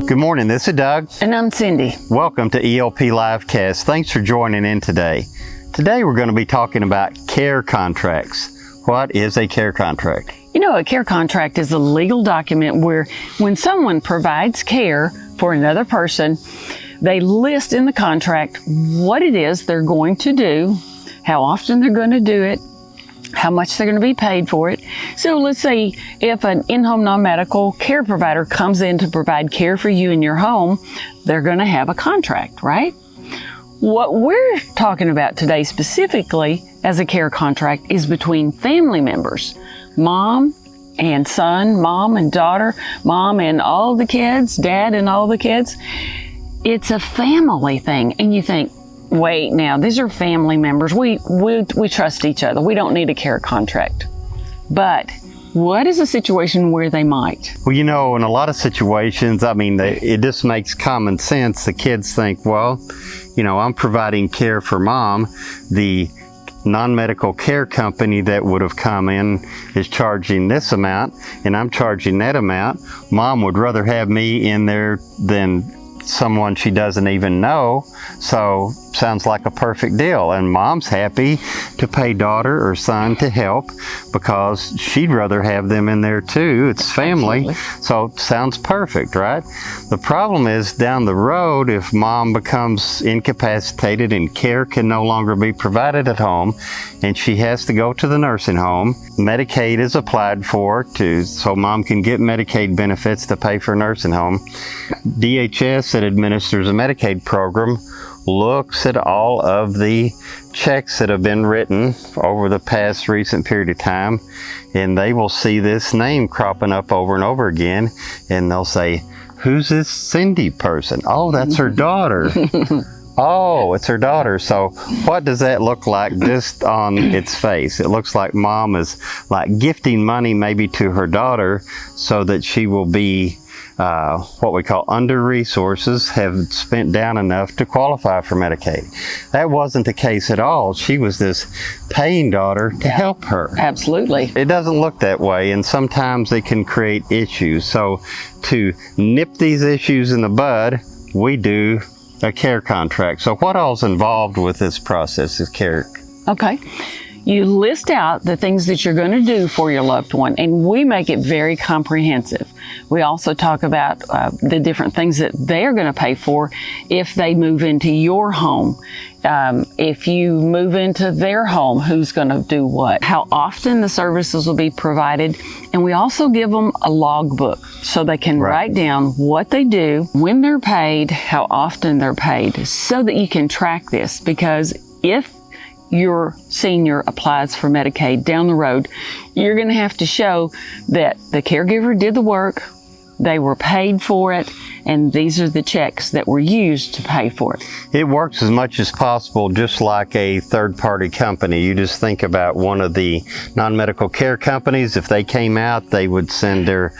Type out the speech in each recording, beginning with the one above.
Good morning, this is Doug. And I'm Cindy. Welcome to ELP Livecast. Thanks for joining in today. Today we're going to be talking about care contracts. What is a care contract? You know, a care contract is a legal document where when someone provides care for another person, they list in the contract what it is they're going to do, how often they're going to do it, how much they're going to be paid for it. So let's say if an in-home non-medical care provider comes in to provide care for you in your home, they're going to have a contract, right? What we're talking about today specifically as a care contract is between family members, mom and son, mom and daughter, mom and all the kids, dad and all the kids. It's a family thing. And you think, wait, now these are family members. We trust each other. We don't need a care contract. But what is a situation where they might? Well, you know, in a lot of situations, it just makes common sense. The kids think, well, you know, I'm providing care for mom. The non-medical care company that would have come in is charging this amount, and I'm charging that amount. Mom would rather have me in there than someone she doesn't even know, so sounds like a perfect deal. And mom's happy to pay daughter or son to help because she'd rather have them in there too. It's family. Absolutely. So sounds perfect, right? The problem is down the road, if mom becomes incapacitated and care can no longer be provided at home and she has to go to the nursing home, Medicaid is applied for so mom can get Medicaid benefits to pay for a nursing home. DHS that administers a Medicaid program looks at all of the checks that have been written over the past recent period of time, and they will see this name cropping up over and over again, and they'll say, who's this Cindy person? Oh, that's her daughter. Oh, it's her daughter. So what does that look like just on its face? It looks like mom is like gifting money maybe to her daughter so that she will be what we call under resources, have spent down enough to qualify for Medicaid. That wasn't the case at all. She was this paying daughter to help her. Absolutely. It doesn't look that way, and sometimes it can create issues. So to nip these issues in the bud, we do a care contract. So what all's involved with this process of care? Okay. You list out the things that you're going to do for your loved one, and we make it very comprehensive. We also talk about the different things that they're going to pay for if they move into your home. If you move into their home, who's going to do what? How often the services will be provided. And we also give them a logbook so they can write down what they do, when they're paid, how often they're paid, so that you can track this. Because if your senior applies for Medicaid down the road, you're going to have to show that the caregiver did the work, they were paid for it, and these are the checks that were used to pay for it. It works as much as possible just like a third-party company. You just think about one of the non-medical care companies. If they came out, they would send their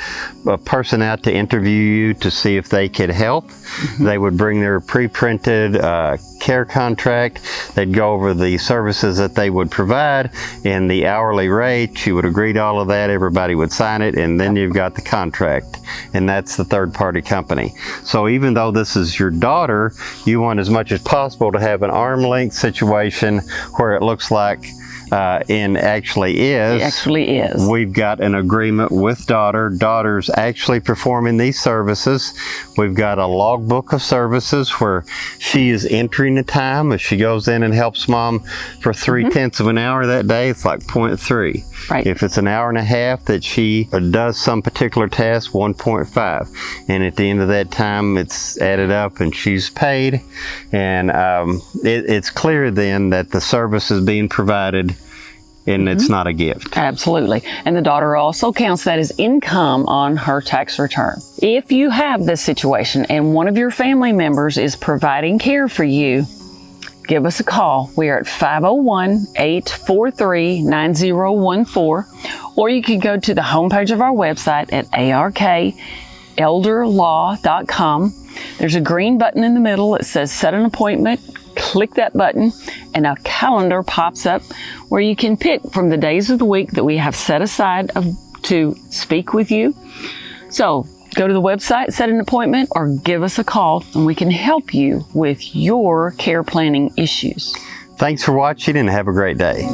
person out to interview you to see if they could help. Mm-hmm. They would bring their pre-printed care contract. They'd go over the services that they would provide and the hourly rate. You would agree to all of that. Everybody would sign it, and then you've got the contract. And that's the third-party company. So even though this is your daughter, you want as much as possible to have an arm-length situation where it looks like and actually is. It actually is. We've got an agreement with daughter. Daughter's actually performing these services. We've got a logbook of services where she is entering the time. If she goes in and helps mom for 3/10 of an hour that day, it's like 0.3. Right. If it's an hour and a half that she does some particular task, 1.5. And at the end of that time, it's added up and she's paid. And it's clear then that the service is being provided and it's not a gift. Absolutely. And the daughter also counts that as income on her tax return. If you have this situation and one of your family members is providing care for you, give us a call. We are at 501-843-9014, or you can go to the homepage of our website at arkelderlaw.com. There's a green button in the middle that says set an appointment. Click that button and a calendar pops up where you can pick from the days of the week that we have set aside to speak with you. So Go to the website, set an appointment, or give us a call, and we can help you with your care planning issues. Thanks for watching and have a great day.